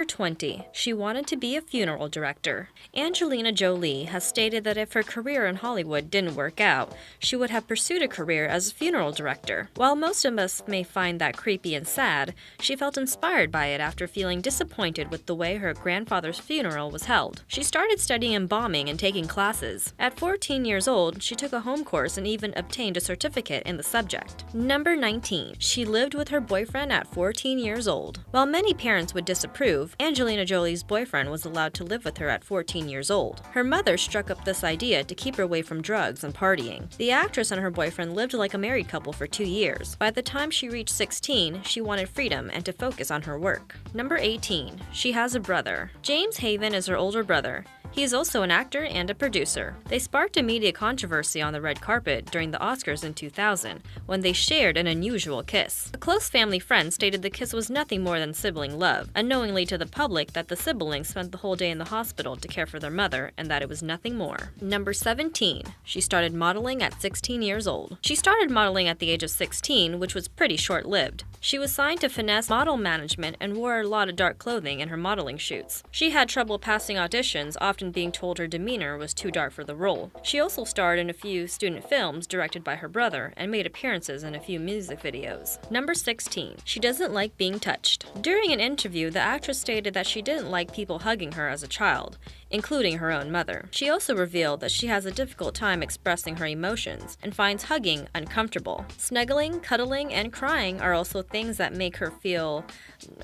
20. She wanted to be a funeral director. Angelina Jolie has stated that if her career in Hollywood didn't work out, she would have pursued a career as a funeral director. While most of us may find that creepy and sad, she felt inspired by it after feeling disappointed with the way her grandfather's funeral was held. She started studying embalming and taking classes. At 14 years old, she took a home course and even obtained a certificate in the subject. Number 19. She lived with her boyfriend at 14 years old. While many parents would disapprove, Angelina Jolie's boyfriend was allowed to live with her at 14 years old. Her mother struck up this idea to keep her away from drugs and partying. The actress and her boyfriend lived like a married couple for 2 years. By the time she reached 16, she wanted freedom and to focus on her work. Number 18. She has a brother. James Haven is her older brother. He is also an actor and a producer. They sparked a media controversy on the red carpet during the Oscars in 2000, when they shared an unusual kiss. A close family friend stated the kiss was nothing more than sibling love, unknowingly to the public that the siblings spent the whole day in the hospital to care for their mother and that it was nothing more. Number 17. She started modeling at 16 years old. She started modeling at the age of 16, which was pretty short-lived. She was signed to Finesse Model Management and wore a lot of dark clothing in her modeling shoots. She had trouble passing auditions, often being told her demeanor was too dark for the role. She also starred in a few student films directed by her brother and made appearances in a few music videos. Number 16. She doesn't like being touched. During an interview, the actress stated that she didn't like people hugging her as a child, including her own mother. She also revealed that she has a difficult time expressing her emotions and finds hugging uncomfortable. Snuggling, cuddling, and crying are also things that make her feel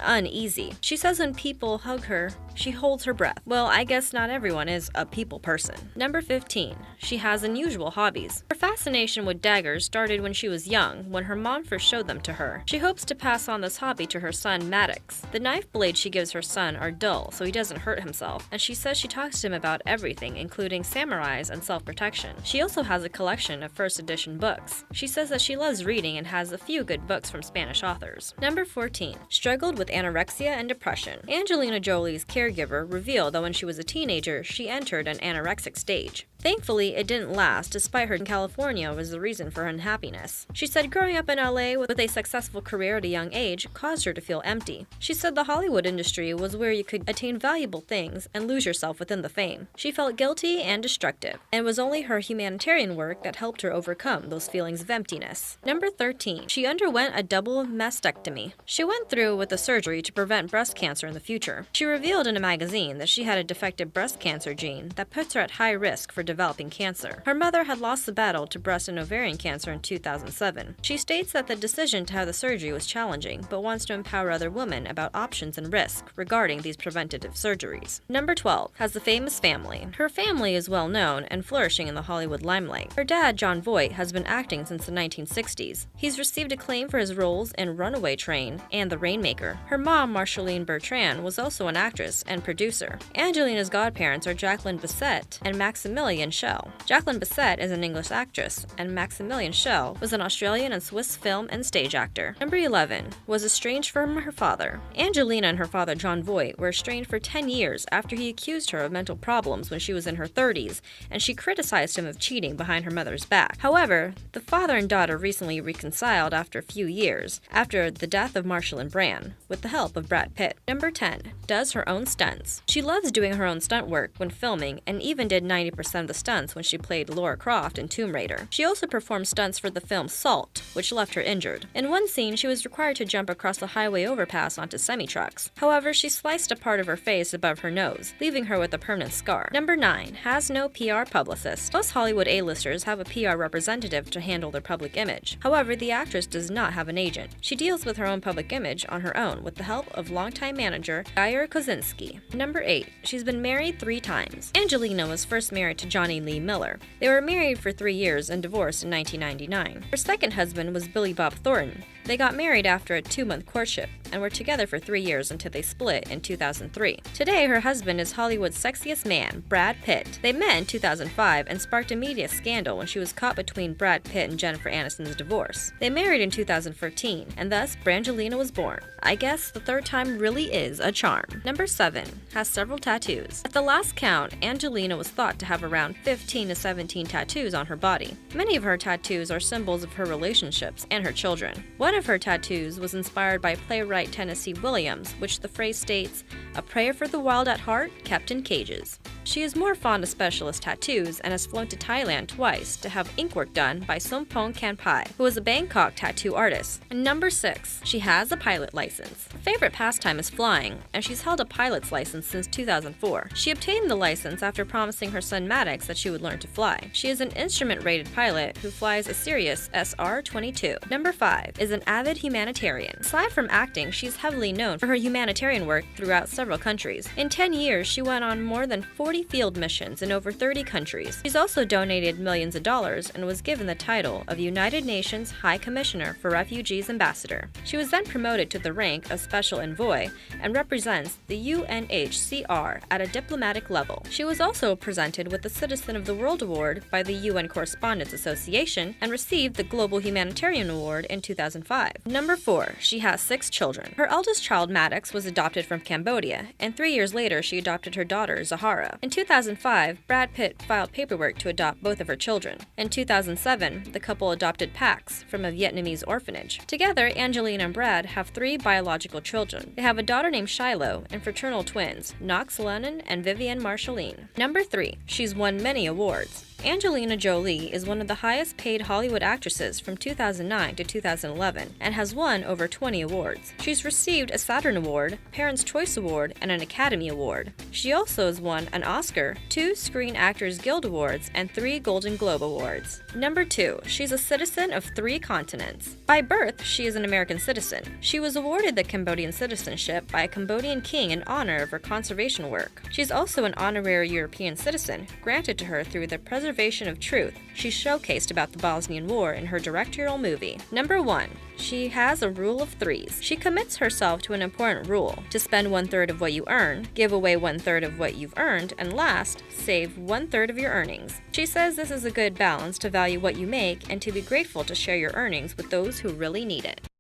uneasy. She says when people hug her, she holds her breath. Well, I guess not everyone is a people person. Number 15. She has unusual hobbies. Her fascination with daggers started when she was young, when her mom first showed them to her. She hopes to pass on this hobby to her son, Maddox. The knife blades she gives her son are dull, so he doesn't hurt himself, and she says she talks to him about everything, including samurais and self-protection. She also has a collection of first edition books. She says that she loves reading and has a few good books from Spanish authors. Number 14. Struggled with anorexia and depression. Angelina Jolie's caregiver revealed that when she was a teenager, she entered an anorexic stage. Thankfully, it didn't last, despite her in California was the reason for her unhappiness. She said growing up in LA with a successful career at a young age caused her to feel empty. She said the Hollywood industry was where you could attain valuable things and lose yourself within the fame. She felt guilty and destructive, and it was only her humanitarian work that helped her overcome those feelings of emptiness. Number 13. She underwent a double mastectomy. She went through with the surgery to prevent breast cancer in the future. She revealed in a magazine that she had a defective breast cancer gene that puts her at high risk for developing cancer. Her mother had lost the battle to breast and ovarian cancer in 2007. She states that the decision to have the surgery was challenging, but wants to empower other women about options and risk regarding these preventative surgeries. Number 12. Has a famous family. Her family is well known and flourishing in the Hollywood limelight. Her dad, Jon Voight, has been acting since the 1960s. He's received acclaim for his roles in Runaway Train and The Rainmaker. Her mom, Marceline Bertrand, was also an actress and producer. Angelina's godparents are Jacqueline Bisset and Maximilian Schell. Jacqueline Bisset is an English actress, and Maximilian Schell was an Australian and Swiss film and stage actor. Number 11. Was estranged from her father. Angelina and her father, Jon Voight, were estranged for 10 years after he accused her of mental problems when she was in her 30s, and she criticized him of cheating behind her mother's back. However, the father and daughter recently reconciled after a few years, after the death of Marshall Brand, with the help of Brad Pitt. Number 10. Does her own stunts. She loves doing her own stunt work when filming, and even did 90% of the stunts when she played Lara Croft in Tomb Raider. She also performed stunts for the film Salt, which left her injured. In one scene, she was required to jump across the highway overpass onto semi-trucks. However, she sliced a part of her face above her nose, leaving her with a permanent scar. Number 9. Has no PR publicist. Most Hollywood A-listers have a PR representative to handle their public image. However, the actress does not have an agent. She deals with her own public image on her own with the help of longtime manager Geyer Kosinski. Number 8. She's been married 3 times. Angelina was first married to Johnny Lee Miller. They were married for 3 years and divorced in 1999. Her second husband was Billy Bob Thornton. They got married after a 2-month courtship and were together for 3 years until they split in 2003. Today, her husband is Hollywood's sexiest man, Brad Pitt. They met in 2005 and sparked a media scandal when she was caught between Brad Pitt and Jennifer Aniston's divorce. They married in 2014, and thus Brangelina was born. I guess the third time really is a charm. Number 7. Has several tattoos. At the last count, Angelina was thought to have around 15 to 17 tattoos on her body. Many of her tattoos are symbols of her relationships and her children. One of her tattoos was inspired by playwright write Tennessee Williams, which the phrase states, "A prayer for the wild at heart, kept in cages." She is more fond of specialist tattoos and has flown to Thailand twice to have ink work done by Sompong Kanpai, who is a Bangkok tattoo artist. And number 6, she has a pilot license. Her favorite pastime is flying, and she's held a pilot's license since 2004. She obtained the license after promising her son Maddox that she would learn to fly. She is an instrument-rated pilot who flies a Sirius SR-22. Number 5 is an avid humanitarian. Aside from acting, she's heavily known for her humanitarian work throughout several countries. In 10 years, she went on more than 40 field missions in over 30 countries. She's also donated millions of dollars and was given the title of United Nations High Commissioner for Refugees Ambassador. She was then promoted to the rank of Special Envoy and represents the UNHCR at a diplomatic level. She was also presented with the Citizen of the World Award by the UN Correspondents Association and received the Global Humanitarian Award in 2005. Number 4, she has 6 children. Her eldest child, Maddox, was adopted from Cambodia, and 3 years later she adopted her daughter, Zahara. In 2005, Brad Pitt filed paperwork to adopt both of her children. In 2007, the couple adopted Pax from a Vietnamese orphanage. Together, Angelina and Brad have 3 biological children. They have a daughter named Shiloh and fraternal twins, Knox Lennon and Vivienne Marceline. Number 3, she's won many awards. Angelina Jolie is one of the highest paid Hollywood actresses from 2009 to 2011 and has won over 20 awards. She's received a Saturn Award, Parents' Choice Award, and an Academy Award. She also has won an Oscar, 2 Screen Actors Guild Awards, and 3 Golden Globe Awards. Number 2, she's a citizen of 3 continents. By birth, she is an American citizen. She was awarded the Cambodian citizenship by a Cambodian king in honor of her conservation work. She's also an honorary European citizen, granted to her through the Preservation of Truth she showcased about the Bosnian War in her directorial movie. Number 1, she has a rule of 3s. She commits herself to an important rule: to spend 1/3 of what you earn, give away 1/3 of what you've earned, and last, save 1/3 of your earnings. She says this is a good balance to value what you make and to be grateful to share your earnings with those who really need it.